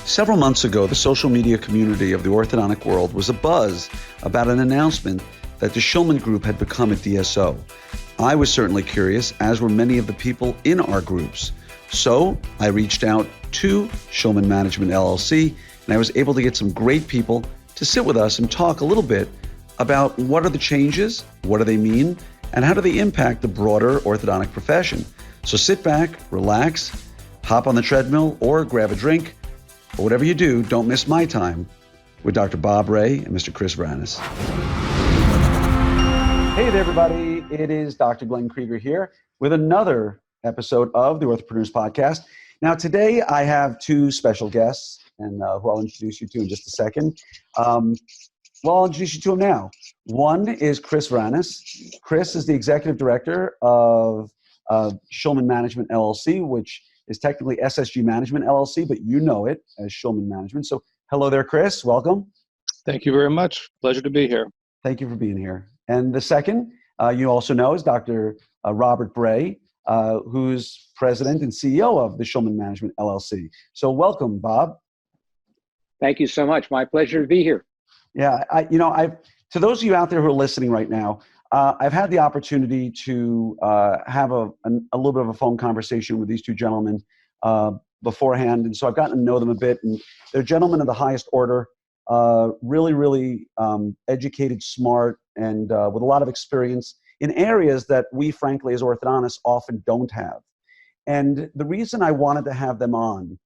Several months ago, the social media community of the orthodontic world was abuzz about an announcement that the Schulman Group had become a DSO. I was certainly curious, as were many of the people in our groups. So I reached out to Schulman Management LLC, and I was able to get some great people to sit with us and talk a little bit about what are the changes, what do they mean, and how do they impact the broader orthodontic profession. So sit back, relax, hop on the treadmill, or grab a drink. But whatever you do, don't miss my time with Dr. Bob Bray and Mr. Chris Vranas. Hey there, everybody. It is Dr. Glenn Krieger here with another episode of the Orthopreneurs podcast. Now, today I have two special guests, and who I'll introduce you to in just a second. I'll introduce you to them now. One is Chris Vranas. Chris is the executive director of Schulman Management LLC, which is technically SSG Management LLC, but you know it as Schulman Management. So hello there, Chris. Welcome. Thank you very much. Pleasure to be here. Thank you for being here. And the second, you also know, is Dr. Robert Bray, who's president and CEO of the Schulman Management LLC. So welcome, Bob. Thank you so much. My pleasure to be here. Yeah, to those of you out there who are listening right now, I've had the opportunity to have a little bit of a phone conversation with these two gentlemen beforehand, and so I've gotten to know them a bit. And they're gentlemen of the highest order, really educated, smart, and with a lot of experience in areas that we, frankly, as orthodontists, often don't have. And the reason I wanted to have them on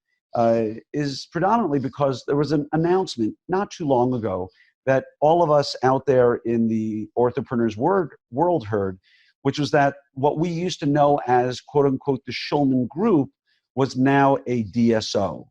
is predominantly because there was an announcement not too long ago that all of us out there in the Orthopreneurs world heard, which was that what we used to know as, quote unquote, the Schulman Group was now a DSO.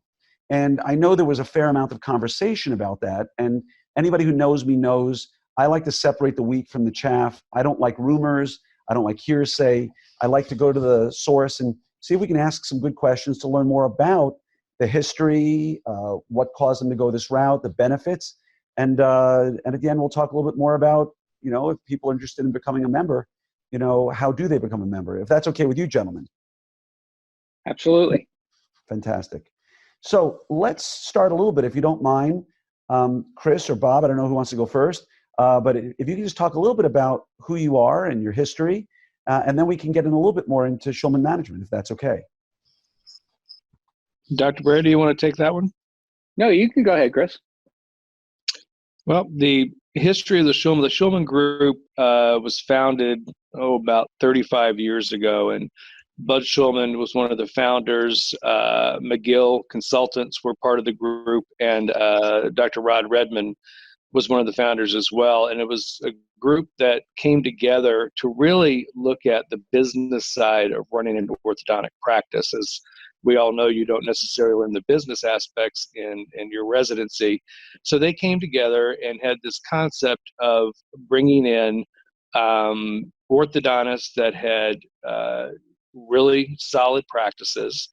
And I know there was a fair amount of conversation about that. And anybody who knows me knows I like to separate the wheat from the chaff. I don't like rumors. I don't like hearsay. I like to go to the source and see if we can ask some good questions to learn more about the history, what caused them to go this route, the benefits. And at the end, we'll talk a little bit more about, if people are interested in becoming a member, how do they become a member? If that's okay with you, gentlemen. Absolutely. Fantastic. So let's start a little bit, if you don't mind, Chris or Bob, I don't know who wants to go first, but if you can just talk a little bit about who you are and your history, and then we can get in a little bit more into Schulman Management, if that's okay. Dr. Bray, do you want to take that one? No, you can go ahead, Chris. Well, the history of the Schulman Group was founded, about 35 years ago, and Bud Schulman was one of the founders. McGill Consultants were part of the group, and Dr. Rod Redmond was one of the founders as well. And it was a group that came together to really look at the business side of running an orthodontic practice. As we all know, you don't necessarily learn the business aspects in your residency. So they came together and had this concept of bringing in orthodontists that had really solid practices,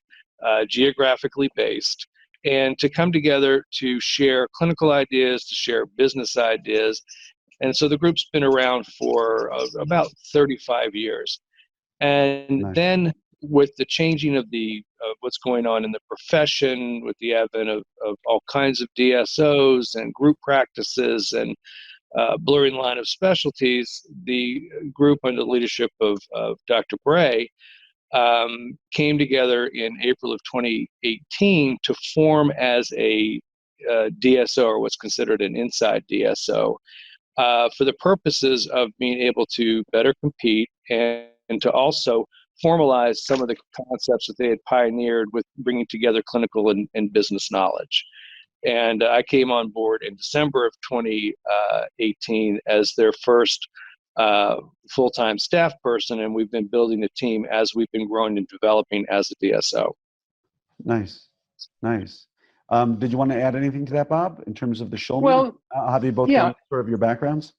geographically based, and to come together to share clinical ideas, to share business ideas. And so the group's been around for about 35 years. And Nice. Then with the changing of what's going on in the profession, with the advent of all kinds of DSOs and group practices and blurring line of specialties, the group under the leadership of Dr. Bray came together in April of 2018 to form as a DSO, or what's considered an inside DSO, for the purposes of being able to better compete and to also formalize some of the concepts that they had pioneered with bringing together clinical and business knowledge. And I came on board in December of 2018 as their first full-time staff person, and we've been building a team as we've been growing and developing as a DSO. Nice. Did you want to add anything to that, Bob, in terms of the Schulman? Well, have you both done sort of your backgrounds?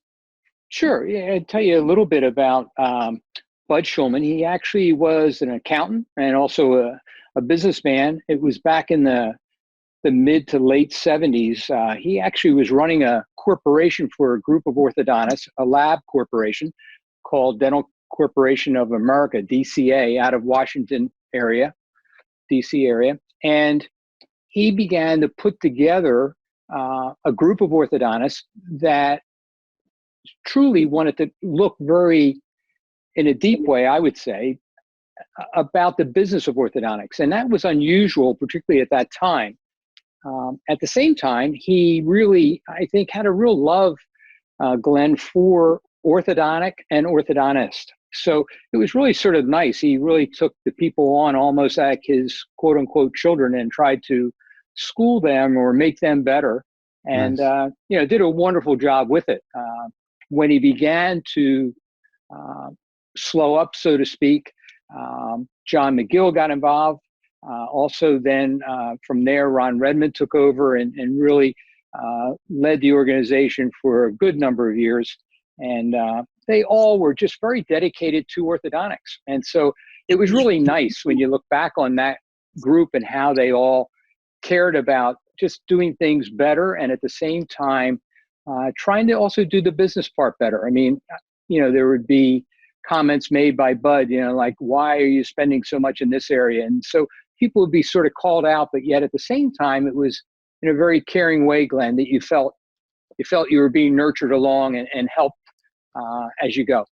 Sure. Yeah, I'll tell you a little bit about Bud Schulman. He actually was an accountant and also a businessman. It was back in the mid to late 70s. He actually was running a corporation for a group of orthodontists, a lab corporation called Dental Corporation of America, DCA, out of Washington area, DC area. And he began to put together a group of orthodontists that truly wanted to look very, in a deep way, I would say, about the business of orthodontics. And that was unusual, particularly at that time. At the same time, he really, I think, had a real love, Glenn, for orthodontic and orthodontist. So it was really sort of nice. He really took the people on almost like his quote unquote children and tried to school them or make them better. And, Nice. did a wonderful job with it. When he began to slow up, so to speak, John McGill got involved. Also then from there, Ron Redmond took over and really led the organization for a good number of years. And they all were just very dedicated to orthodontics. And so it was really nice when you look back on that group and how they all cared about just doing things better. And at the same time, trying to also do the business part better. I mean, there would be comments made by Bud, like, why are you spending so much in this area? And so people would be sort of called out, but yet at the same time, it was in a very caring way, Glenn, that you felt you were being nurtured along and helped as you go.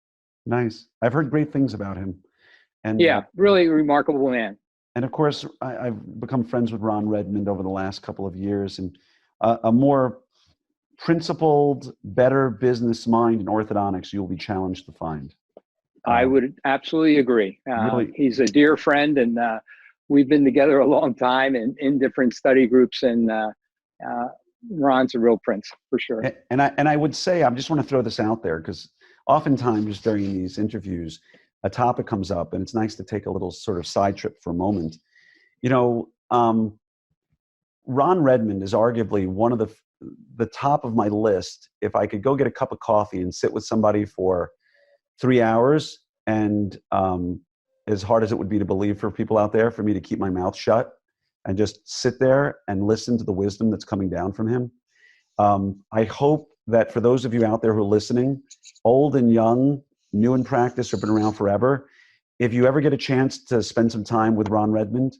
Nice. I've heard great things about him. And yeah, really remarkable man. And of course, I've become friends with Ron Redmond over the last couple of years, and a more principled, better business mind in orthodontics you'll be challenged to find. I would absolutely agree. Really, he's a dear friend, and we've been together a long time in different study groups, and Ron's a real prince for sure. And I would say, I just want to throw this out there, because oftentimes during these interviews, a topic comes up, and it's nice to take a little sort of side trip for a moment. Ron Redmond is arguably one of the top of my list. If I could go get a cup of coffee and sit with somebody for 3 hours, and as hard as it would be to believe for people out there, for me to keep my mouth shut and just sit there and listen to the wisdom that's coming down from him. I hope that for those of you out there who are listening, old and young, new in practice, or been around forever, if you ever get a chance to spend some time with Ron Redmond,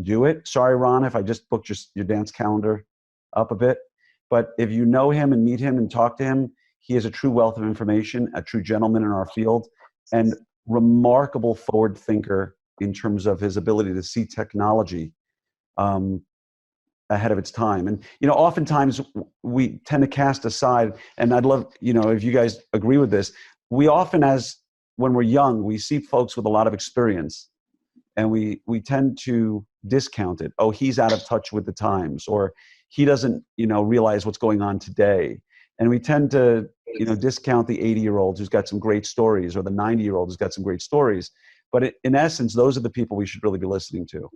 do it. Sorry, Ron, if I just booked your dance calendar up a bit. But if you know him and meet him and talk to him, he is a true wealth of information, a true gentleman in our field, and remarkable forward thinker in terms of his ability to see technology ahead of its time. And, oftentimes we tend to cast aside, and I'd love, if you guys agree with this, we often, when we're young, we see folks with a lot of experience, and we tend to discount it. Oh, he's out of touch with the times, or he doesn't, realize what's going on today. And we tend to, discount the 80-year-old who's got some great stories, or the 90-year-old who's got some great stories. But in essence, those are the people we should really be listening to.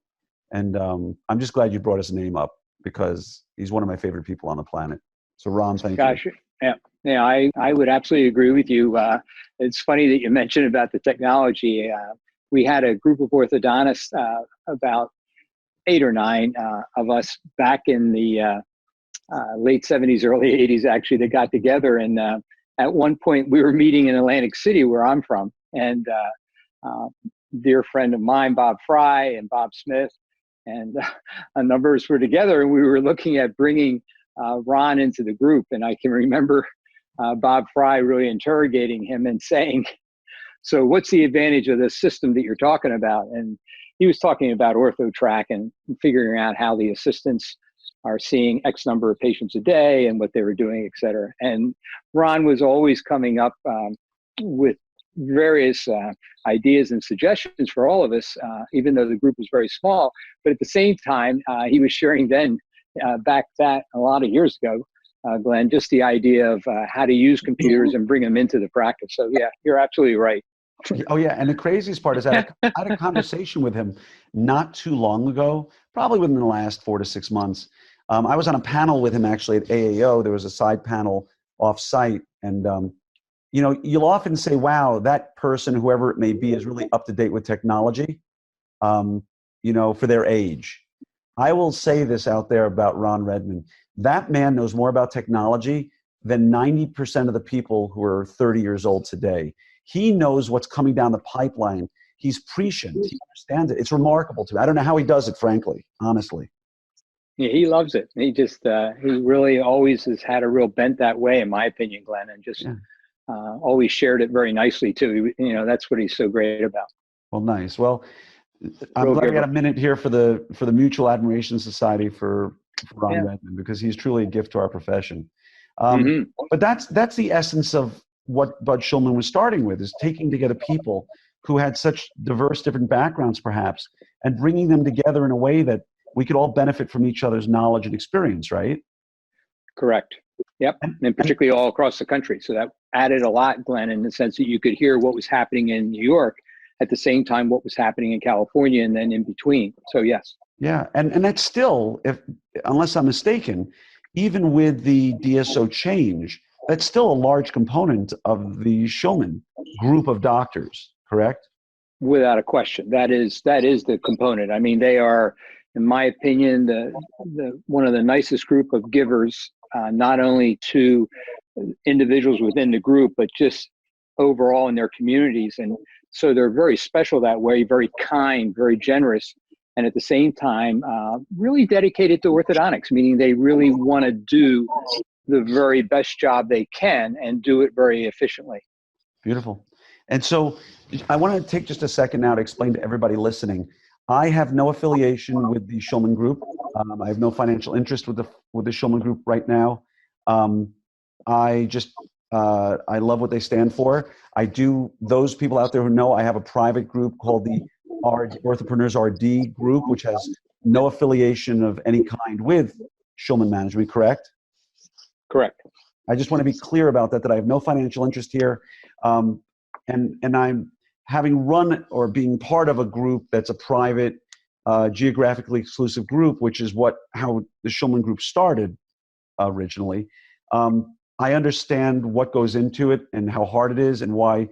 And I'm just glad you brought his name up, because he's one of my favorite people on the planet. So Ron, thank you. Yeah, I would absolutely agree with you. It's funny that you mentioned about the technology. We had a group of orthodontists, about 8 or 9 of us back in the late 70s, early 80s, actually, that got together. And at one point we were meeting in Atlantic City, where I'm from. And a dear friend of mine, Bob Fry and Bob Smith, and a number of us were together, and we were looking at bringing Ron into the group. And I can remember Bob Fry really interrogating him and saying, so what's the advantage of this system that you're talking about? And he was talking about OrthoTrack and figuring out how the assistants are seeing X number of patients a day and what they were doing, et cetera. And Ron was always coming up with various ideas and suggestions for all of us, even though the group was very small. But at the same time, he was sharing then, back that a lot of years ago, Glenn, just the idea of how to use computers and bring them into the practice. So yeah, you're absolutely right. Oh yeah, and the craziest part is I had a conversation with him not too long ago, probably within the last 4 to 6 months. I was on a panel with him actually at AAO. There was a side panel off-site, and you'll often say, wow, that person, whoever it may be, is really up to date with technology, for their age. I will say this out there about Ron Redmond. That man knows more about technology than 90% of the people who are 30 years old today. He knows what's coming down the pipeline. He's prescient. He understands it. It's remarkable to me. I don't know how he does it, frankly, honestly. Yeah, he loves it. He just, he really always has had a real bent that way, in my opinion, Glenn, and just Yeah. always shared it very nicely too. You know, that's what he's so great about. Well, nice. Well, I'm Real glad we got giver. a minute here for the Mutual Admiration Society for Ron Yeah. Redmond, because he's truly a gift to our profession. Hmm. But that's the essence of what Bud Schulman was starting with, is taking together people who had such diverse, different backgrounds, perhaps, and bringing them together in a way that we could all benefit from each other's knowledge and experience, right? Correct. Yep. And And particularly all across the country. So that added a lot, Glenn, in the sense that you could hear what was happening in New York at the same time what was happening in California and then in between. So yes. yeah, and that's still, if unless I'm mistaken, even with the DSO change, that's still a large component of the Schulman group of doctors, correct? Without a question. That is the component. I mean, they are, in my opinion, the one of the nicest group of givers, not only to individuals within the group, but just overall in their communities. And so they're very special that way, very kind, very generous, and at the same time, really dedicated to orthodontics, meaning they really want to do the very best job they can and do it very efficiently. Beautiful. And so I want to take just a second now to explain to everybody listening. I have no affiliation with the Schulman Group. I have no financial interest with the Schulman Group right now. I just I love what they stand for. I do. Those people out there who know, I have a private group called the Orthopreneurs RD group, which has no affiliation of any kind with Schulman Management. Correct? Correct. I just want to be clear about that. That I have no financial interest here. And I'm having run or being part of a group that's a private, geographically exclusive group, which is how the Schulman Group started originally. I understand what goes into it and how hard it is, and why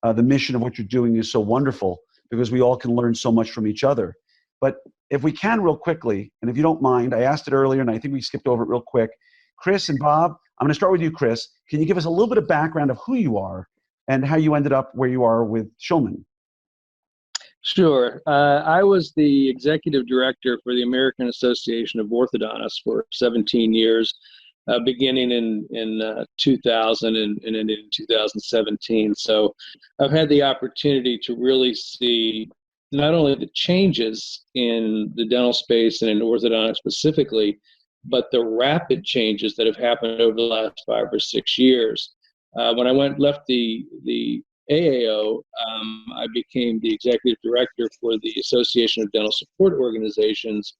the mission of what you're doing is so wonderful, because we all can learn so much from each other. But if we can, real quickly, and if you don't mind, I asked it earlier and I think we skipped over it real quick. Chris and Bob, I'm going to start with you, Chris. Can you give us a little bit of background of who you are and how you ended up where you are with Schulman? Sure. I was the executive director for the American Association of Orthodontists for 17 years, beginning in 2000 and ending in 2017. So I've had the opportunity to really see not only the changes in the dental space and in orthodontics specifically, but the rapid changes that have happened over the last 5 or 6 years. When I left the AAO, I became the executive director for the Association of Dental Support Organizations,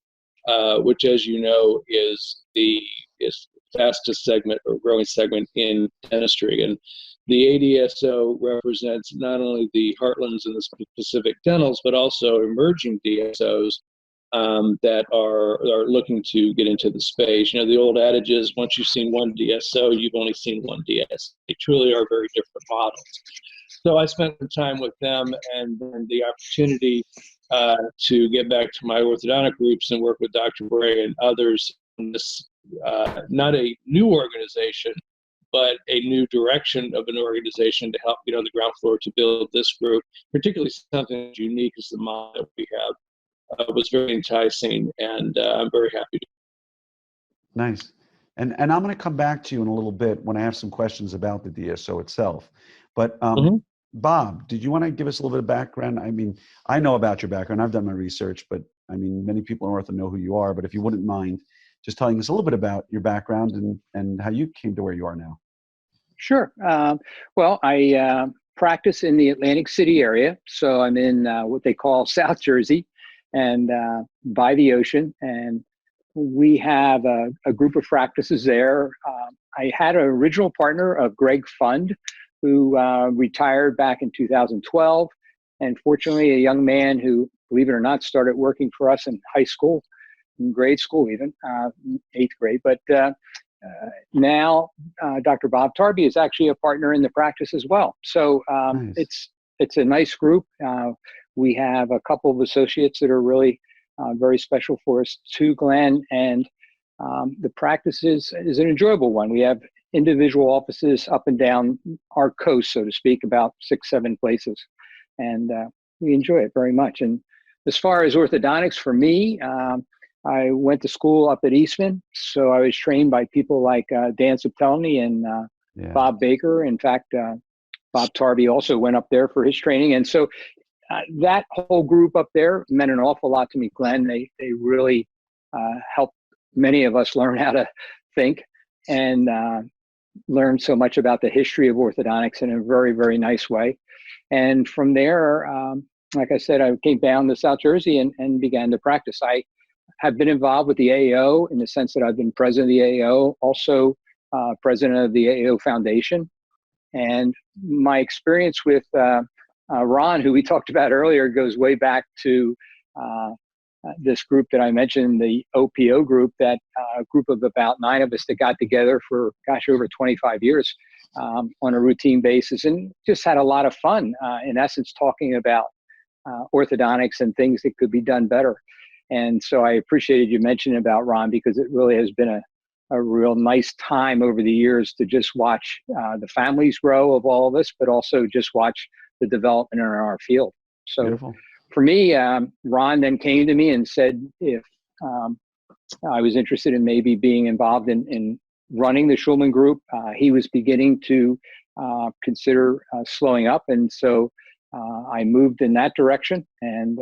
which, as you know, is the fastest segment or growing segment in dentistry. And the ADSO represents not only the heartlands and the specific dentals, but also emerging DSOs that are looking to get into the space. You know, the old adage is, once you've seen one DSO, you've only seen one DS. They truly are very different models. So I spent some time with them, and then the opportunity to get back to my orthodontic groups and work with Dr. Bray and others in this, not a new organization, but a new direction of an organization to help get on the ground floor to build this group, particularly something as unique as the model that we have. Was very enticing, and I'm very happy to. Nice. And I'm going to come back to you in a little bit when I have some questions about the DSO itself. But Bob, did you want to give us a little bit of background? I mean, I know about your background. I've done my research, but I mean, many people in Ortho know who you are. But if you wouldn't mind just telling us a little bit about your background and how you came to where you are now. Sure. Well, I practice in the Atlantic City area. So I'm in what they call South Jersey, and by the ocean. And we have a group of practices there. I had an original partner of Greg Fund, who retired back in 2012. And fortunately, a young man who, believe it or not, started working for us in high school, in grade school even, 8th grade. But now Dr. Bob Tarby is actually a partner in the practice as well. So nice. It's a nice group. We have a couple of associates that are really very special for us too, Glenn, and the practice is an enjoyable one. We have individual offices up and down our coast, so to speak, about 6, 7 places, and we enjoy it very much. And as far as orthodontics, for me, I went to school up at Eastman, so I was trained by people like Dan Subtelny and Bob Baker. In fact, Bob Tarby also went up there for his training. And so that whole group up there meant an awful lot to me, Glenn. They really helped many of us learn how to think and learn so much about the history of orthodontics in a very, very nice way. And from there, like I said, I came down to South Jersey and began to practice. I have been involved with the AAO in the sense that I've been president of the AAO, also president of the AAO Foundation. And my experience with Ron, who we talked about earlier, goes way back to this group that I mentioned, the OPO group, that group of about 9 of us that got together for, over 25 years on a routine basis and just had a lot of fun, in essence, talking about orthodontics and things that could be done better. And so I appreciated you mentioning about Ron, because it really has been a real nice time over the years to just watch the families grow of all of us, but also just watch the development in our field. So beautiful. For me, Ron then came to me and said if I was interested in maybe being involved in running the Schulman Group. He was beginning to consider slowing up. And so I moved in that direction. And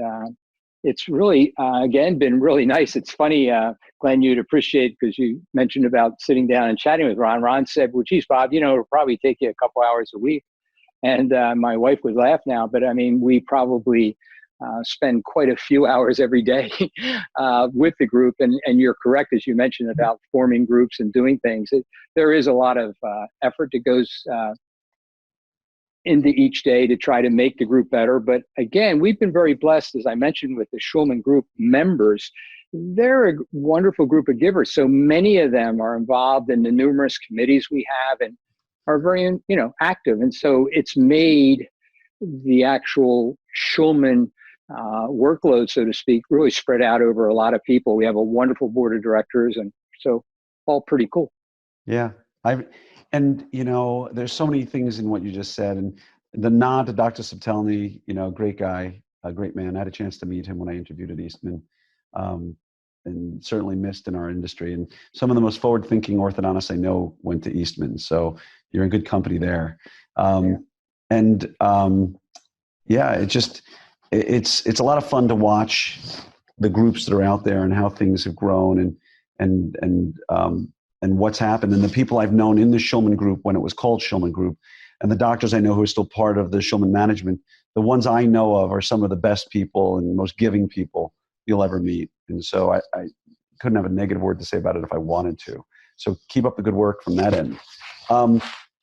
it's really, again, been really nice. It's funny, Glenn, you'd appreciate, because you mentioned about sitting down and chatting with Ron. Ron said, well, geez, Bob, it'll probably take you a couple hours a week. And my wife would laugh now, but I mean, we probably spend quite a few hours every day with the group. And you're correct, as you mentioned, about forming groups and doing things. There is a lot of effort that goes into each day to try to make the group better. But again, we've been very blessed, as I mentioned, with the Schulman Group members. They're a wonderful group of givers. So many of them are involved in the numerous committees we have and are very, active. And so it's made the actual Schulman workload, so to speak, really spread out over a lot of people. We have a wonderful board of directors, and so all pretty cool. Yeah. There's so many things in what you just said, and the nod to Dr. Subtelny, great guy, a great man. I had a chance to meet him when I interviewed at Eastman, and certainly missed in our industry. And some of the most forward-thinking orthodontists I know went to Eastman. So you're in good company there. It's a lot of fun to watch the groups that are out there and how things have grown and what's happened. And the people I've known in the Schulman Group when it was called Schulman Group, and the doctors I know who are still part of the Schulman management, the ones I know of are some of the best people and most giving people you'll ever meet. And so I couldn't have a negative word to say about it if I wanted to. So keep up the good work from that end.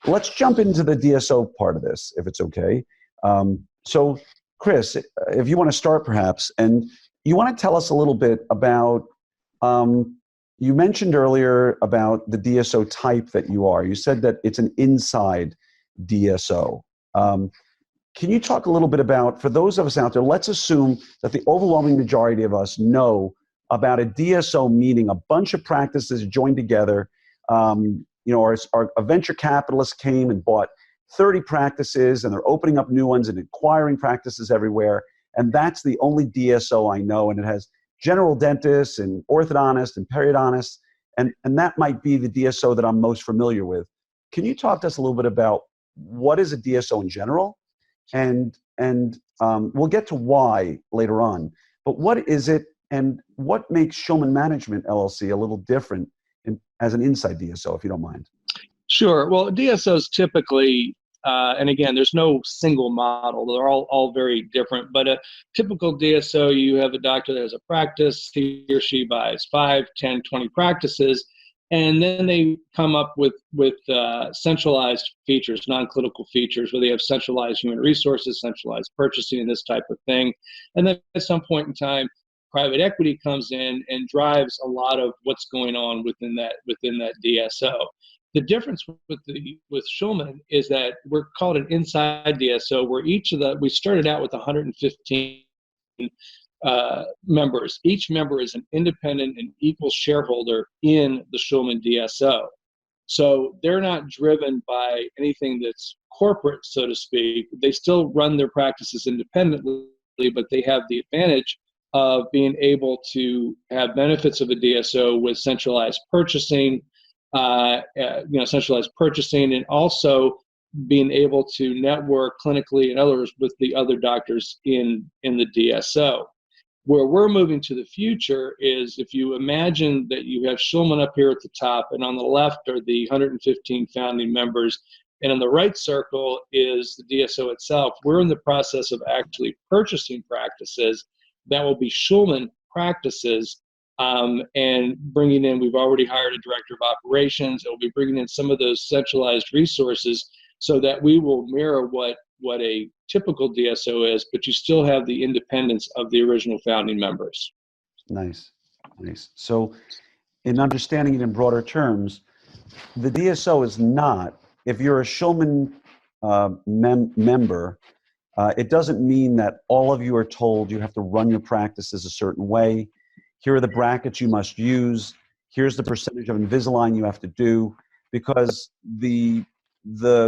Let's jump into the DSO part of this, if it's okay. So Chris, if you want to start perhaps, and you want to tell us a little bit about, you mentioned earlier about the DSO type that you are. You said that it's an inside DSO. Can you talk a little bit about, for those of us out there, let's assume that the overwhelming majority of us know about a DSO, meaning a bunch of practices joined together, or a venture capitalist came and bought 30 practices and they're opening up new ones and acquiring practices everywhere. And that's the only DSO I know. And it has general dentists and orthodontists and periodontists. And that might be the DSO that I'm most familiar with. Can you talk to us a little bit about what is a DSO in general? And we'll get to why later on. But what is it, and what makes Schulman Management LLC a little different as an inside DSO, if you don't mind? Sure. Well, DSOs typically, and again, there's no single model. They're all very different. But a typical DSO, you have a doctor that has a practice. He or she buys 5, 10, 20 practices, and then they come up with centralized features, non-clinical features, where they have centralized human resources, centralized purchasing, and this type of thing. And then at some point in time, private equity comes in and drives a lot of what's going on within that DSO. The difference with Schulman is that we're called an inside DSO, where we started out with 115 members. Each member is an independent and equal shareholder in the Schulman DSO. So they're not driven by anything that's corporate, so to speak. They still run their practices independently, but they have the advantage of being able to have benefits of a DSO with centralized purchasing, centralized purchasing, and also being able to network clinically and others with the other doctors in the DSO. Where we're moving to the future is, if you imagine that you have Schulman up here at the top, and on the left are the 115 founding members, and on the right circle is the DSO itself. We're in the process of actually purchasing practices that will be Schulman practices, and bringing in, we've already hired a director of operations, and we'll be bringing in some of those centralized resources so that we will mirror what a typical DSO is, but you still have the independence of the original founding members. Nice. So in understanding it in broader terms, the DSO is not, if you're a Schulman member, it doesn't mean that all of you are told you have to run your practices a certain way. Here are the brackets you must use. Here's the percentage of Invisalign you have to do, because the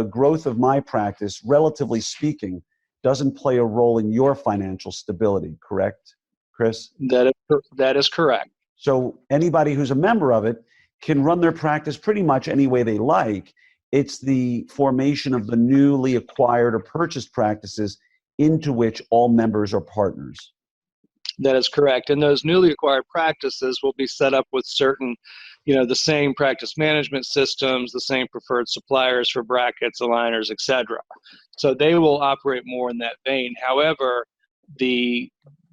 growth of my practice, relatively speaking, doesn't play a role in your financial stability, correct, Chris? That is correct. So anybody who's a member of it can run their practice pretty much any way they like. It's the formation of the newly acquired or purchased practices into which all members are partners. That is correct. And those newly acquired practices will be set up with certain, the same practice management systems, the same preferred suppliers for brackets, aligners, etc. So they will operate more in that vein. However,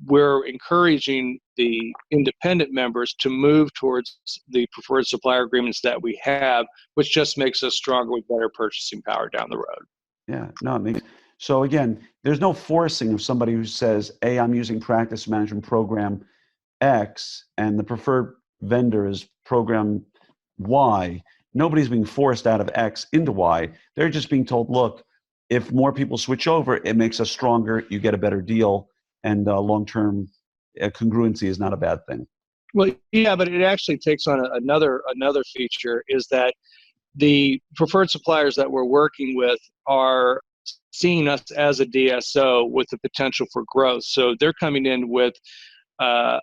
we're encouraging the independent members to move towards the preferred supplier agreements that we have, which just makes us stronger with better purchasing power down the road. Yeah, no, it makes. So again, there's no forcing of somebody who says, hey, I'm using practice management program X and the preferred vendor is program Y. Nobody's being forced out of X into Y. They're just being told, look, if more people switch over, it makes us stronger, you get a better deal, and long-term congruency is not a bad thing. Well, yeah, but it actually takes on another feature, is that the preferred suppliers that we're working with are seeing us as a DSO with the potential for growth. So they're coming in with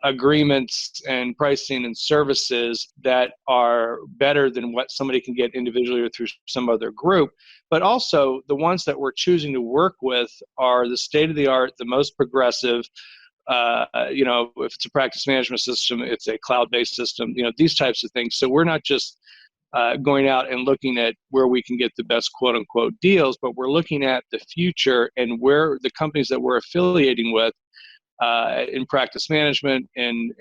agreements and pricing and services that are better than what somebody can get individually or through some other group. But also the ones that we're choosing to work with are the state-of-the-art, the most progressive. If it's a practice management system, it's a cloud-based system, these types of things. So we're not just going out and looking at where we can get the best quote-unquote deals, but we're looking at the future and where the companies that we're affiliating with in practice management and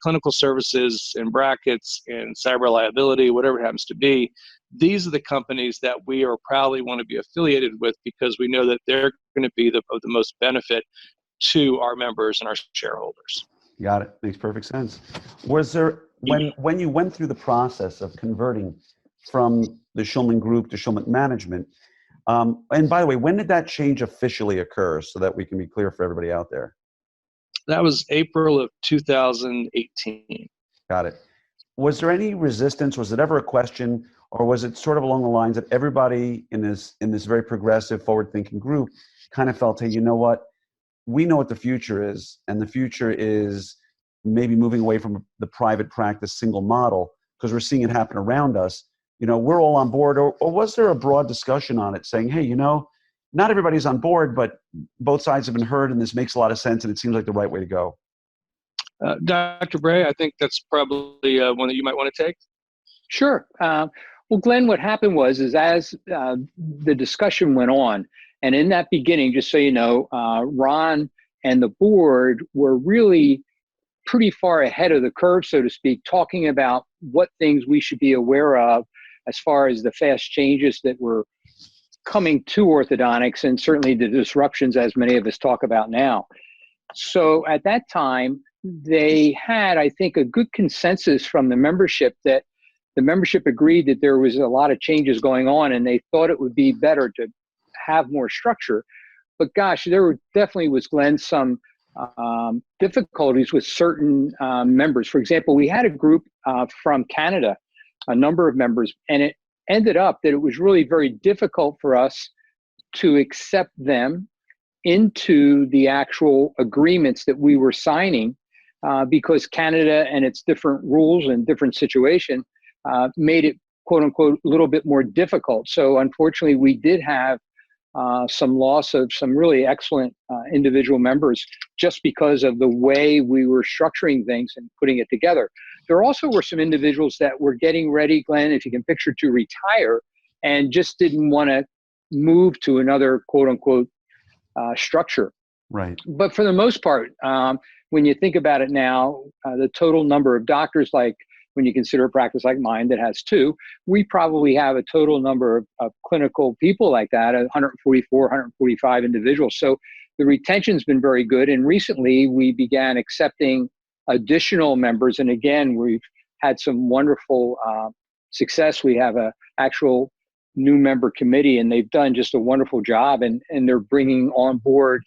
clinical services and brackets and cyber liability, whatever it happens to be, these are the companies that we are proudly want to be affiliated with, because we know that they're going to be of the most benefit to our members and our shareholders. Got it. Makes perfect sense. Was there, when you went through the process of converting from the Schulman Group to Schulman Management, and by the way, when did that change officially occur, so that we can be clear for everybody out there? That was April of 2018. Got it. Was there any resistance? Was it ever a question, or was it sort of along the lines that everybody in this very progressive, forward-thinking group kind of felt, hey, you know what? We know what the future is, and the future is maybe moving away from the private practice single model, because we're seeing it happen around us. We're all on board, or was there a broad discussion on it saying, hey, not everybody's on board, but both sides have been heard, and this makes a lot of sense, and it seems like the right way to go? Dr. Bray, I think that's probably one that you might want to take. Sure. Well, Glenn, what happened was as the discussion went on, and in that beginning, just so you know, Ron and the board were really pretty far ahead of the curve, so to speak, talking about what things we should be aware of as far as the fast changes that were coming to orthodontics, and certainly the disruptions, as many of us talk about now. So at that time, they had, I think, a good consensus from the membership that the membership agreed that there was a lot of changes going on, and they thought it would be better to have more structure. But gosh, there definitely was, Glenn, some difficulties with certain members. For example, we had a group from Canada, a number of members, and it ended up that it was really very difficult for us to accept them into the actual agreements that we were signing because Canada and its different rules and different situation made it, quote unquote, a little bit more difficult. So unfortunately, we did have some loss of some really excellent individual members just because of the way we were structuring things and putting it together. There also were some individuals that were getting ready, Glenn, if you can picture, to retire and just didn't want to move to another, quote unquote, structure. Right. But for the most part, when you think about it now, the total number of doctors, like when you consider a practice like mine that has 2, we probably have a total number of clinical people like that, 144, 145 individuals. So the retention's been very good. And recently we began accepting additional members. And again, we've had some wonderful success. We have a actual new member committee, and they've done just a wonderful job. And they're bringing on board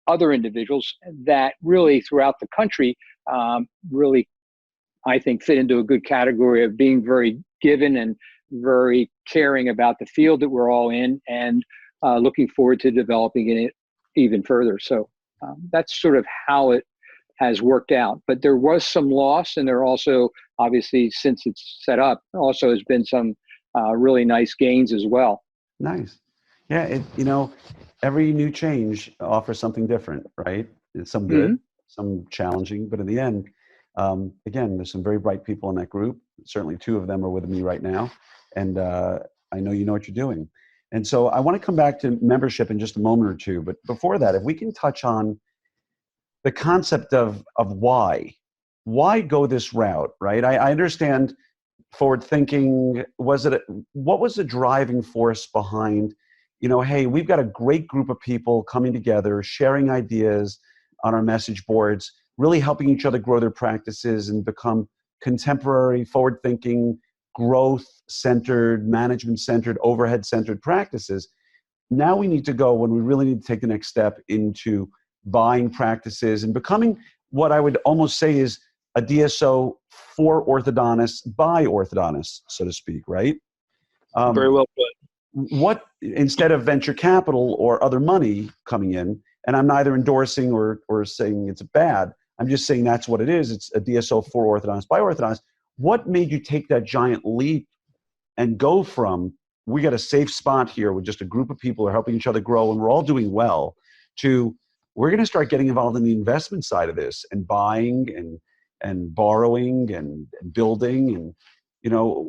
other individuals that really throughout the country really, I think, fit into a good category of being very given and very caring about the field that we're all in, and looking forward to developing it even further. So that's sort of how it has worked out. But there was some loss, and there also, obviously, since it's set up, also has been some really nice gains as well. Nice. Yeah, every new change offers something different, right? It's some good, some challenging, but in the end, again, there's some very bright people in that group. Certainly 2 of them are with me right now, and I know you know what you're doing. And so I want to come back to membership in just a moment or two, but before that, if we can touch on the concept of why go this route, right? I understand forward thinking. What was the driving force behind, hey, we've got a great group of people coming together, sharing ideas on our message boards, really helping each other grow their practices and become contemporary, forward-thinking, growth-centered, management-centered, overhead-centered practices. Now we need to go, when we really need to take the next step, into buying practices and becoming what I would almost say is a DSO for orthodontists by orthodontists, so to speak, right? Very well put. What, instead of venture capital or other money coming in, and I'm neither endorsing or saying it's bad, I'm just saying that's what it is. It's a DSO for orthodontists by orthodontists. What made you take that giant leap and go from, we got a safe spot here with just a group of people who are helping each other grow and we're all doing well, to we're going to start getting involved in the investment side of this and buying and borrowing and building, and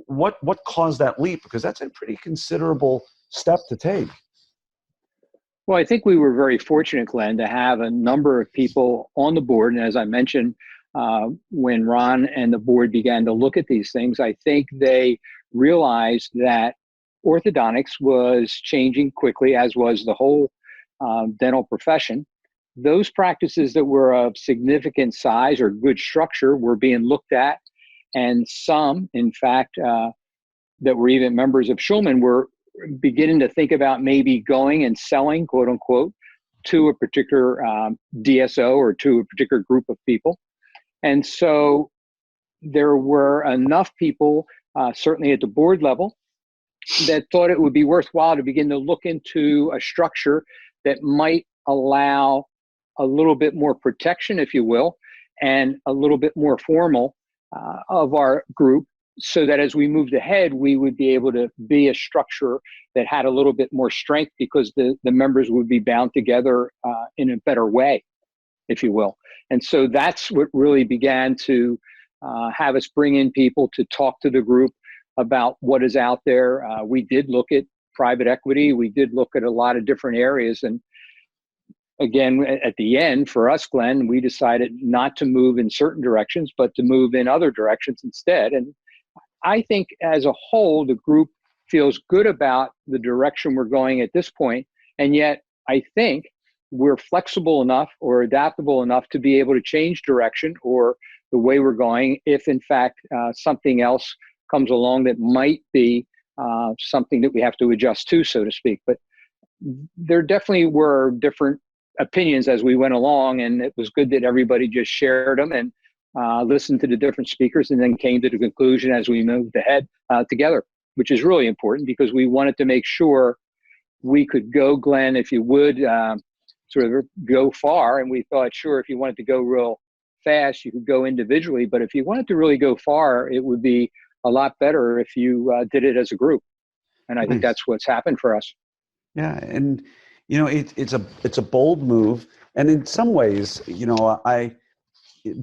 what caused that leap? Because that's a pretty considerable step to take. Well, I think we were very fortunate, Glenn, to have a number of people on the board. And as I mentioned, when Ron and the board began to look at these things, I think they realized that orthodontics was changing quickly, as was the whole dental profession. Those practices that were of significant size or good structure were being looked at. And some, in fact, that were even members of Schulman were beginning to think about maybe going and selling, quote unquote, to a particular DSO or to a particular group of people. And so there were enough people, certainly at the board level, that thought it would be worthwhile to begin to look into a structure that might allow a little bit more protection, if you will, and a little bit more formal of our group, so that as we moved ahead, we would be able to be a structure that had a little bit more strength, because the members would be bound together in a better way, if you will. And so that's what really began to have us bring in people to talk to the group about what is out there. We did look at private equity. We did look at a lot of different areas. And again, at the end, for us, Glenn, we decided not to move in certain directions, but to move in other directions instead. And I think as a whole, the group feels good about the direction we're going at this point. And yet, I think we're flexible enough or adaptable enough to be able to change direction or the way we're going if, in fact, something else comes along that might be something that we have to adjust to, so to speak. But there definitely were different opinions as we went along, and it was good that everybody just shared them and listened to the different speakers and then came to the conclusion as we moved ahead together, which is really important because we wanted to make sure we could go, Glenn, if you would, sort of go far. And we thought, sure, if you wanted to go real fast, you could go individually. But if you wanted to really go far, it would be a lot better if you did it as a group. And I think Nice. that's what's happened for us. Yeah, and it's a bold move, and in some ways, I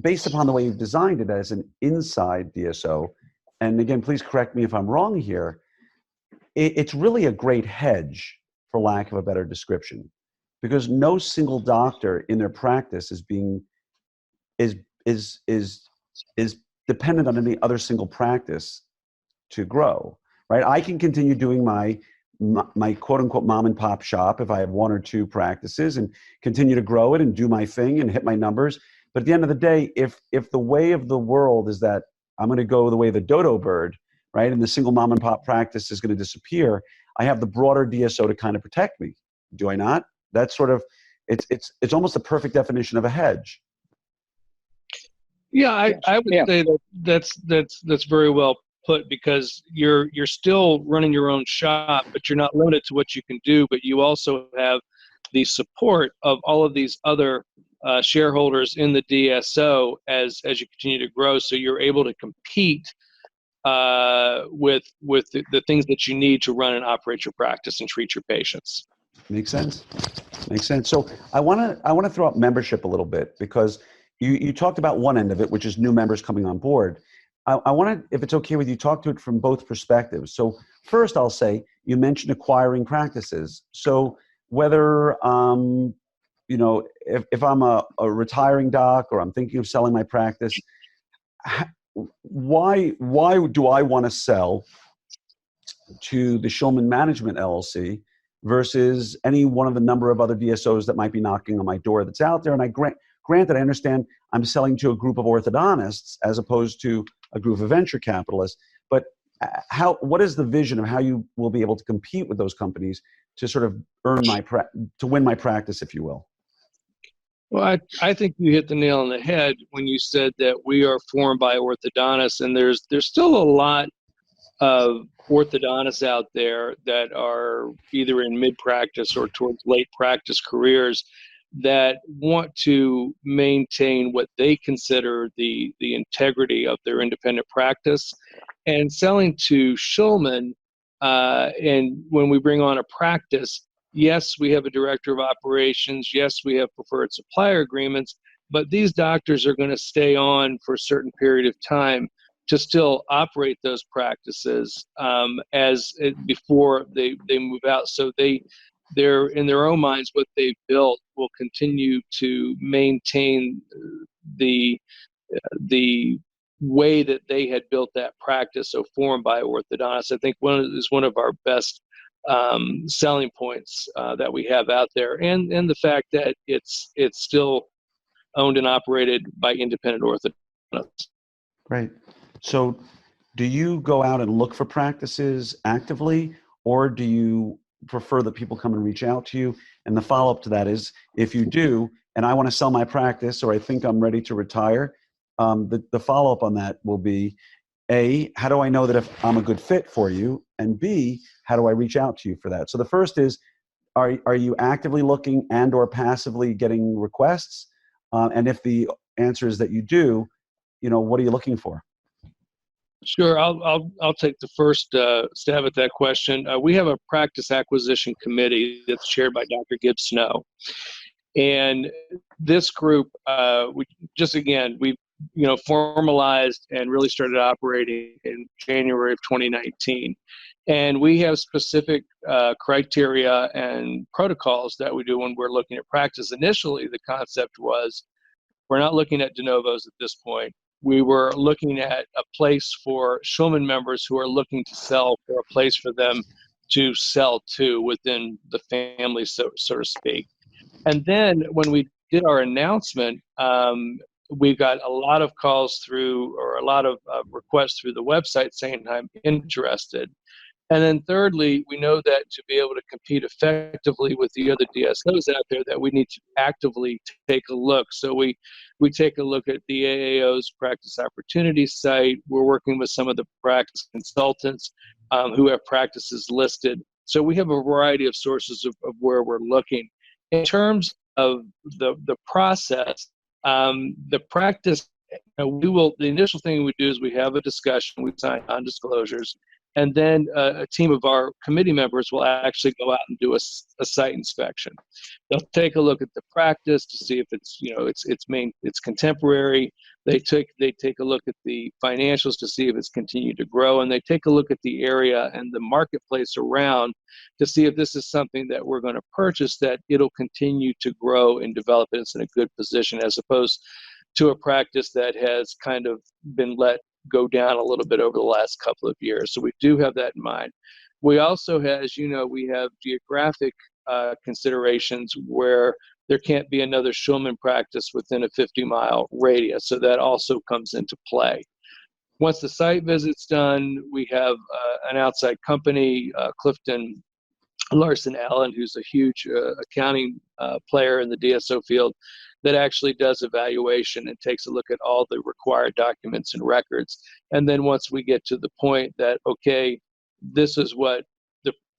based upon the way you've designed it as an inside DSO, and again, please correct me if I'm wrong here. It's really a great hedge, for lack of a better description, because no single doctor in their practice is dependent on any other single practice to grow, right? I can continue doing my quote unquote mom and pop shop if I have one or two practices and continue to grow it and do my thing and hit my numbers. But at the end of the day, if the way of the world is that I'm going to go the way of the dodo bird, right, and the single mom and pop practice is going to disappear, I have the broader DSO to kind of protect me. Do I not? That's sort of it's almost a perfect definition of a hedge. Yeah, I would say that's very well put, because you're still running your own shop, but you're not limited to what you can do, but you also have the support of all of these other shareholders in the DSO as you continue to grow, so you're able to compete with the things that you need to run and operate your practice and treat your patients. Makes sense. Makes sense. So I want to throw up membership a little bit, because you talked about one end of it, which is new members coming on board. I want to, if it's okay with you, talk to it from both perspectives. So first, I'll say you mentioned acquiring practices. So whether if I'm a retiring doc or I'm thinking of selling my practice, why do I want to sell to the Schulman Management LLC versus any one of the number of other DSOs that might be knocking on my door that's out there? And I granted, I understand I'm selling to a group of orthodontists as opposed to a group of venture capitalists, but what is the vision of how you will be able to compete with those companies to sort of to win my practice, if you will? Well, I think you hit the nail on the head when you said that we are formed by orthodontists, and there's still a lot of orthodontists out there that are either in mid-practice or towards late practice careers that want to maintain what they consider the integrity of their independent practice. And selling to Schulman, and when we bring on a practice, yes, we have a director of operations. Yes, we have preferred supplier agreements, but these doctors are going to stay on for a certain period of time to still operate those practices before they move out. So they're in their own minds, what they've built will continue to maintain the way that they had built that practice, so formed by orthodontists. I think one of our best selling points that we have out there, and the fact that it's still owned and operated by independent orthodontists. Great. So do you go out and look for practices actively, or do you prefer that people come and reach out to you? And the follow-up to that is, if you do, and I want to sell my practice, or I think I'm ready to retire, the follow-up on that will be, A, how do I know that if I'm a good fit for you? And B, how do I reach out to you for that? So the first is, are you actively looking and or passively getting requests? And if the answer is that you do, what are you looking for? Sure, I'll take the first stab at that question. We have a practice acquisition committee that's chaired by Dr. Gibbs Snow, and this group, we've formalized and really started operating in January of 2019, and we have specific criteria and protocols that we do when we're looking at practice. Initially, the concept was we're not looking at de novos at this point. We were looking at a place for Schulman members who are looking to sell, for a place for them to sell to within the family, so to speak. And then when we did our announcement, we got a lot of calls through, or a lot of requests through the website saying, I'm interested. And then thirdly, we know that to be able to compete effectively with the other DSOs out there, that we need to actively take a look. So we take a look at the AAO's practice opportunity site. We're working with some of the practice consultants who have practices listed. So we have a variety of sources of where we're looking. In terms of the process, The practice, the initial thing we do is we have a discussion, we sign non-disclosures, and then a team of our committee members will actually go out and do a site inspection. They'll take a look at the practice to see if it's, it's contemporary. They take a look at the financials to see if it's continued to grow, and they take a look at the area and the marketplace around to see if this is something that we're going to purchase, that it'll continue to grow and develop, and it's in a good position, as opposed to a practice that has kind of been let go down a little bit over the last couple of years. So we do have that in mind. We also have, as you know, we have geographic considerations where there can't be another Schulman practice within a 50-mile radius. So that also comes into play. Once the site visit's done, we have an outside company, Clifton Larson Allen, who's a huge accounting player in the DSO field, that actually does evaluation and takes a look at all the required documents and records. And then once we get to the point that, okay, this is what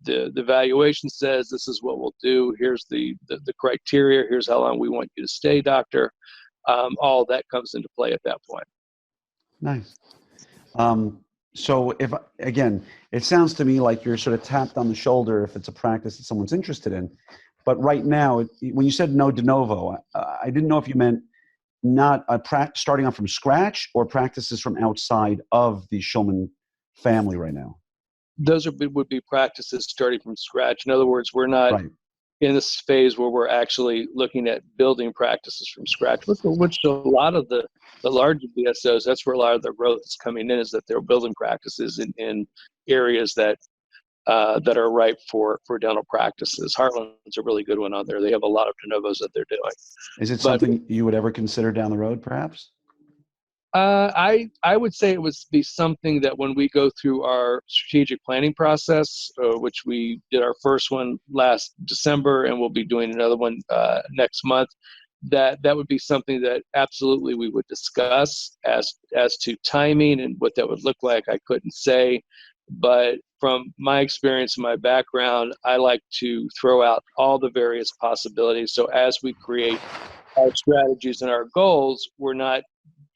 the valuation says, this is what we'll do, here's the criteria, here's how long we want you to stay, doctor, all that comes into play at that point. Nice. So if, again, it sounds to me like you're sort of tapped on the shoulder if it's a practice that someone's interested in. But right now, when you said no de novo, I didn't know if you meant not starting off from scratch or practices from outside of the Schulman family right now. Those would be practices starting from scratch. In other words, we're not in this phase where we're actually looking at building practices from scratch, which a lot of the larger DSOs, that's where a lot of their growth is coming in, is that they're building practices in areas that are ripe for dental practices. Heartland's a really good one on there. They have a lot of de novos that they're doing. Is it something you would ever consider down the road, perhaps? I would say it would be something that when we go through our strategic planning process, which we did our first one last December, and we'll be doing another one next month, that would be something that absolutely we would discuss. As to timing and what that would look like, I couldn't say. But from my experience and my background, I like to throw out all the various possibilities. So as we create our strategies and our goals, we're not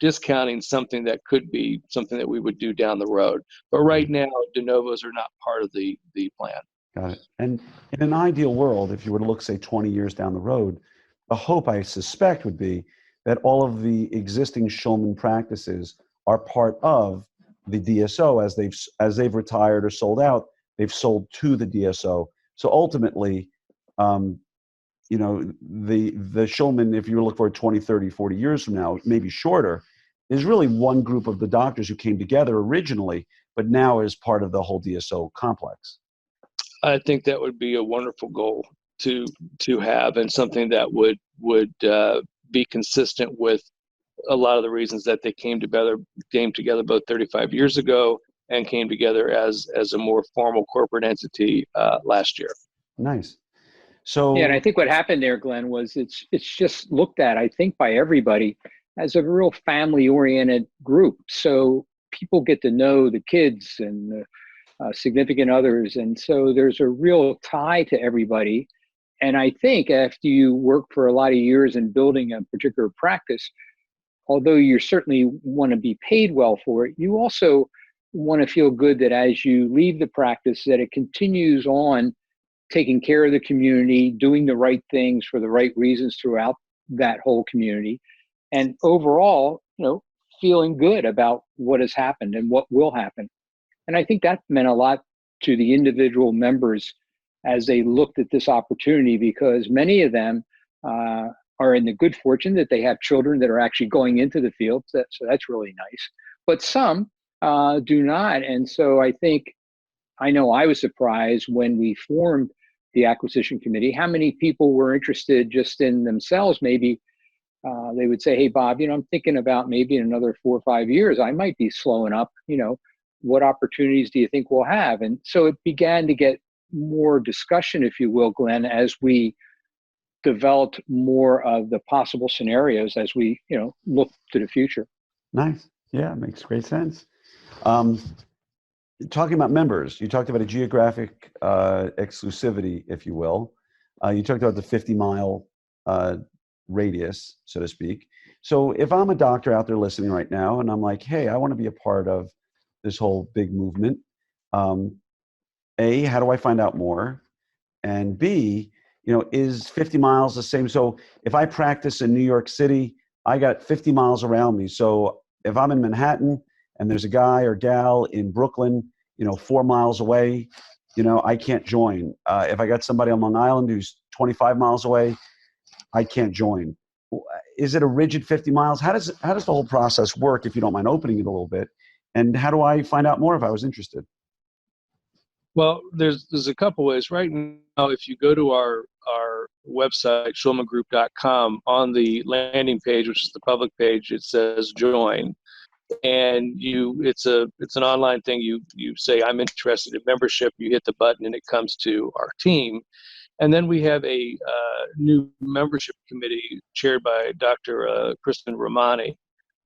discounting something that could be something that we would do down the road. But right now, de novos are not part of the plan. Got it. And in an ideal world, if you were to look, say, 20 years down the road, the hope, I suspect, would be that all of the existing Schulman practices are part of the DSO. As they've retired or sold out, they've sold to the DSO. So ultimately, the Schulman, if you look for 20, 30, 40 years from now, maybe shorter, is really one group of the doctors who came together originally, but now is part of the whole DSO complex. I think that would be a wonderful goal to have, and something that would be consistent with a lot of the reasons that they came together both 35 years ago and came together as a more formal corporate entity last year. Nice. So yeah, and I think what happened there, Glenn, was it's just looked at, I think, by everybody as a real family-oriented group. So people get to know the kids and the significant others, and so there's a real tie to everybody. And I think after you work for a lot of years in building a particular practice, although you certainly want to be paid well for it, you also want to feel good that as you leave the practice, that it continues on taking care of the community, doing the right things for the right reasons throughout that whole community, and overall, feeling good about what has happened and what will happen. And I think that meant a lot to the individual members as they looked at this opportunity, because many of them are in the good fortune that they have children that are actually going into the field. So that's really nice. But some do not. And so I know I was surprised when we formed the acquisition committee, how many people were interested just in themselves. Maybe they would say, hey, Bob, I'm thinking about maybe in another 4 or 5 years, I might be slowing up. What opportunities do you think we'll have? And so it began to get more discussion, if you will, Glenn, as we developed more of the possible scenarios as we, look to the future. Nice. Yeah, it makes great sense. Talking about members, you talked about a geographic exclusivity, if you will. You talked about the 50-mile radius, so to speak. So if I'm a doctor out there listening right now and I'm like, hey, I want to be a part of this whole big movement, A, how do I find out more? And B, is 50 miles the same? So if I practice in New York City, I got 50 miles around me. So if I'm in Manhattan and there's a guy or gal in Brooklyn, 4 miles away, I can't join. If I got somebody on Long Island who's 25 miles away, I can't join. Is it a rigid 50 miles? How does the whole process work, if you don't mind opening it a little bit? And how do I find out more if I was interested? Well, there's a couple ways. Right now, if you go to our website, schulmangroup.com, on the landing page, which is the public page, it says join. And it's an online thing. You say, I'm interested in membership. You hit the button and it comes to our team. And then we have a new membership committee chaired by Dr. Kristen Romani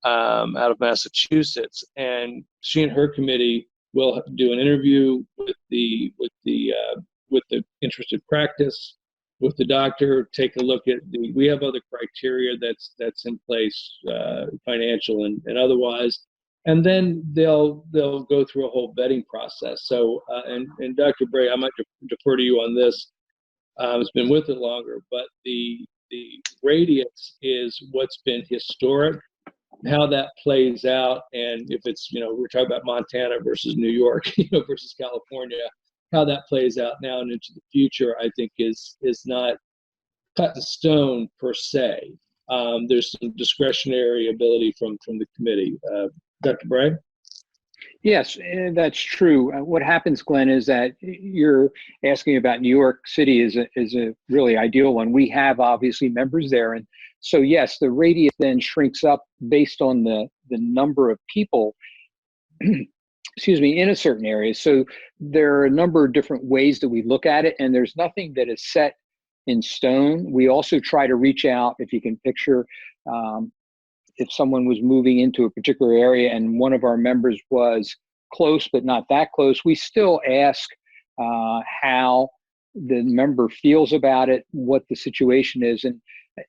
out of Massachusetts. And she and her committee will do an interview with the interested practice, with the doctor, take a look at we have other criteria that's in place, financial and otherwise, and then they'll go through a whole vetting process. So and Dr. Bray, I might defer to you on this. It's been with it longer, but the radius is what's been historic. How that plays out, and if it's, we're talking about Montana versus New York, versus California, how that plays out now and into the future, I think is not cut in stone per se. There's some discretionary ability from the committee. Dr. Bray? Yes, that's true. What happens, Glenn, is that you're asking about New York City is a really ideal one. We have obviously members there, and so yes, the radius then shrinks up based on the number of people, excuse me, in a certain area. So there are a number of different ways that we look at it, and there's nothing that is set in stone. We also try to reach out, if you can picture, if someone was moving into a particular area and one of our members was close but not that close, we still ask how the member feels about it, what the situation is, and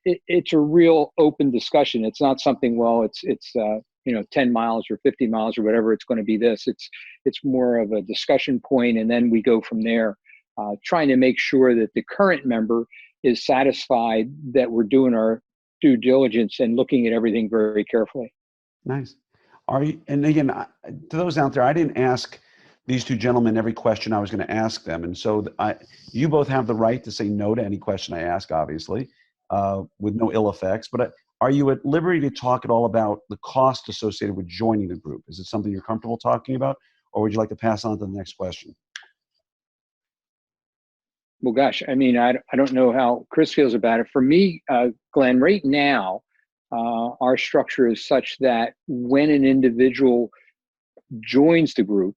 it's a real open discussion. It's not something, well, it's 10 miles or 50 miles or whatever, it's going to be this. It's more of a discussion point, and then we go from there, trying to make sure that the current member is satisfied that we're doing our due diligence and looking at everything very carefully. Nice. And again, to those out there, I didn't ask these two gentlemen every question I was going to ask them. And so you both have the right to say no to any question I ask, obviously, with no ill effects. But are you at liberty to talk at all about the cost associated with joining the group? Is it something you're comfortable talking about, or would you like to pass on to the next question? Well, gosh, I mean, I don't know how Chris feels about it. For me, Glenn, right now, our structure is such that when an individual joins the group,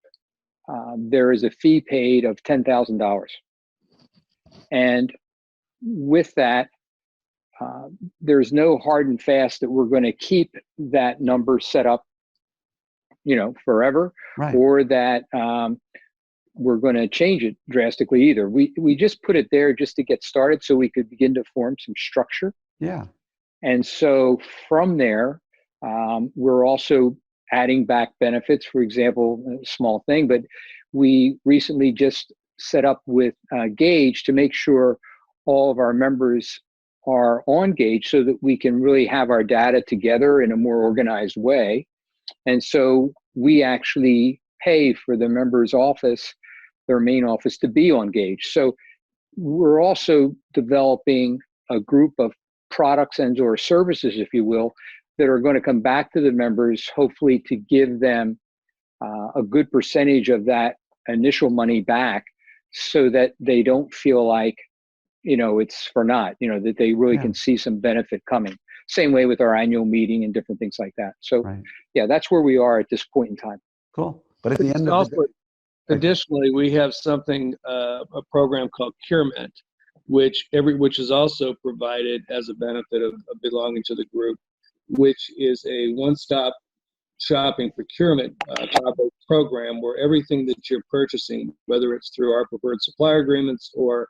there is a fee paid of $10,000. And with that, there's no hard and fast that we're going to keep that number set up, forever, right, or that we're going to change it drastically either. We just put it there just to get started so we could begin to form some structure. Yeah. And so from there, we're also adding back benefits. For example, a small thing, but we recently just set up with Gage to make sure all of our members are on Gage so that we can really have our data together in a more organized way. And so we actually pay for the member's office, their main office, to be on Gage. So we're also developing a group of products and or services, if you will, that are going to come back to the members, hopefully to give them a good percentage of that initial money back so that they don't feel like, it's for naught, that they really can see some benefit coming. Same way with our annual meeting and different things like that. So yeah, that's where we are at this point in time. Cool. But at the end of the day, additionally, we have something, a program called CureMint, which is also provided as a benefit of belonging to the group, which is a one-stop shopping procurement program where everything that you're purchasing, whether it's through our preferred supplier agreements or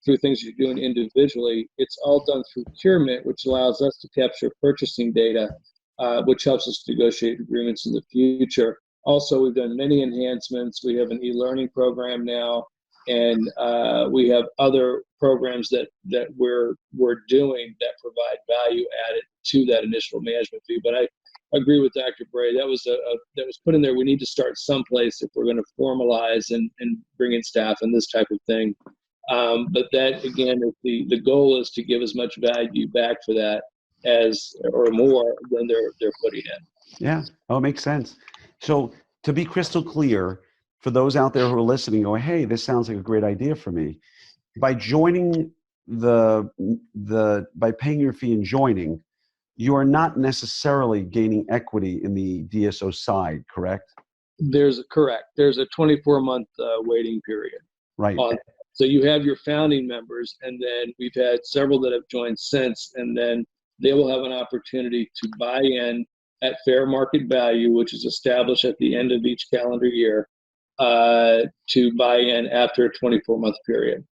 through things you're doing individually. It's all done through procurement, which allows us to capture purchasing data, which helps us negotiate agreements in the future. Also, we've done many enhancements. We have an e-learning program now, and we have other programs that we're doing that provide value added to that initial management fee. But I agree with Dr. Bray. That was that was put in there. We need to start someplace if we're going to formalize and bring in staff and this type of thing. But that, again, the goal is to give as much value back for that as or more than they're putting in. Yeah, oh, it makes sense. So to be crystal clear, for those out there who are listening, going, hey, this sounds like a great idea for me. By joining by paying your fee and joining, you are not necessarily gaining equity in the DSO side, correct? Correct. There's a 24-month waiting period. Right. So you have your founding members, and then we've had several that have joined since, and then they will have an opportunity to buy in at fair market value, which is established at the end of each calendar year, to buy in after a 24-month period.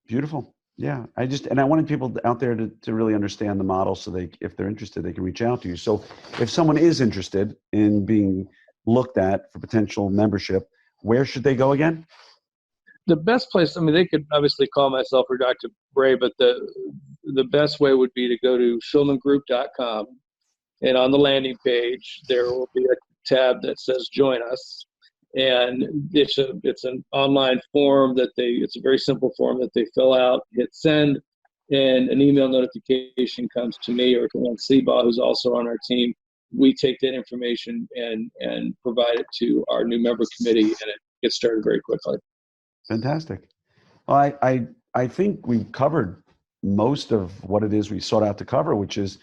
Beautiful. Yeah. I wanted people out there to really understand the model, so if they're interested, they can reach out to you. So if someone is interested in being looked at for potential membership, where should they go again? The best place, I mean, they could obviously call myself or Dr. Bray, but the best way would be to go to schulmangroup.com, and on the landing page, there will be a tab that says join us. And it's an online form it's a very simple form that they fill out, hit send, and an email notification comes to me or to Len Seabaugh, who's also on our team. We take that information and provide it to our new member committee, and it gets started very quickly. Fantastic. Well, I think we covered most of what it is we sought out to cover, which is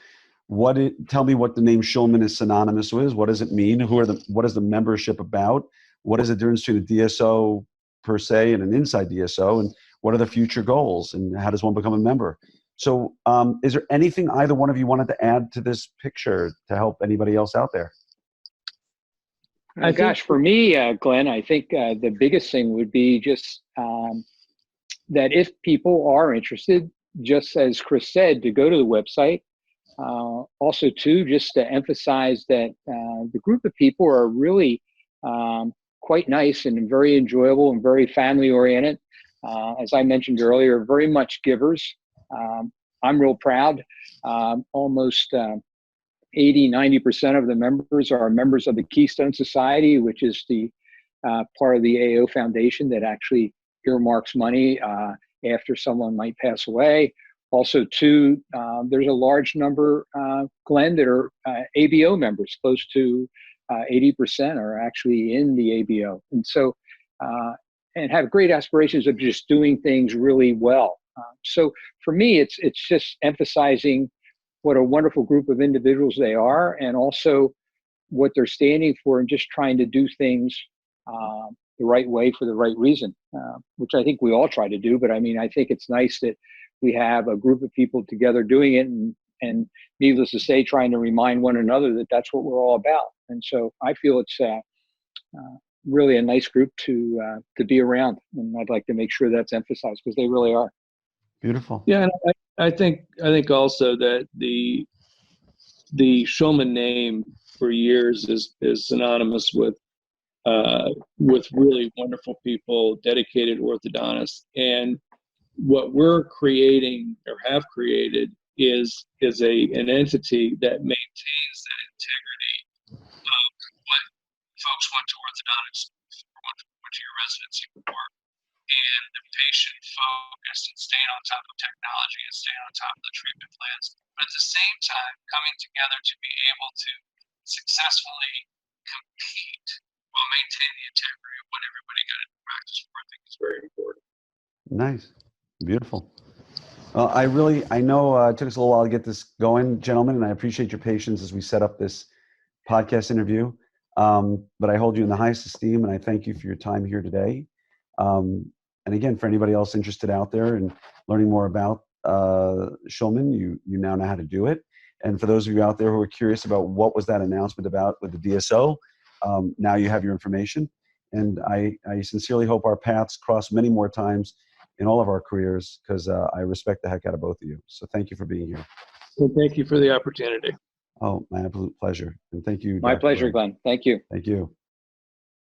tell me what the name Schulman is synonymous with. What does it mean? What is the membership about? What is the difference between a DSO per se and an inside DSO? And what are the future goals? And how does one become a member? So is there anything either one of you wanted to add to this picture to help anybody else out there? For me, Glenn, I think the biggest thing would be just that if people are interested, just as Chris said, to go to the website. Also, too, just to emphasize that the group of people are really quite nice and very enjoyable and very family oriented. As I mentioned earlier, very much givers. I'm real proud. Almost 80-90% of the members are members of the Keystone Society, which is the part of the AO Foundation that actually earmarks money after someone might pass away. Also, too, there's a large number, Glenn, that are ABO members. Close to 80% are actually in the ABO. And so, and have great aspirations of just doing things really well. So for me, it's just emphasizing what a wonderful group of individuals they are, and also what they're standing for, and just trying to do things the right way for the right reason, which I think we all try to do. But I mean, I think it's nice that we have a group of people together doing it, and needless to say, trying to remind one another that that's what we're all about. And so I feel it's really a nice group to be around, and I'd like to make sure that's emphasized, because they really are. Beautiful. Yeah, and I think also that the Schulman name for years is synonymous with really wonderful people, dedicated orthodontists, and what we're creating or have created is an entity that maintains that integrity of what folks went to orthodontics for, went to your residency for, and the patient focus and staying on top of technology and staying on top of the treatment plans, but at the same time coming together to be able to successfully compete while maintaining the integrity of what everybody got into practice for. I think is very important. Nice. Beautiful. Well, I know it took us a little while to get this going, gentlemen, and I appreciate your patience as we set up this podcast interview. But I hold you in the highest esteem, and I thank you for your time here today. And again, for anybody else interested out there and learning more about Schulman, you now know how to do it. And for those of you out there who are curious about what was that announcement about with the DSO, now you have your information. And I sincerely hope our paths cross many more times in all of our careers, because I respect the heck out of both of you. So thank you for being here. Well, thank you for the opportunity. Oh, my absolute pleasure. And thank you. My Dr. pleasure, Bray. Glenn. Thank you. Thank you.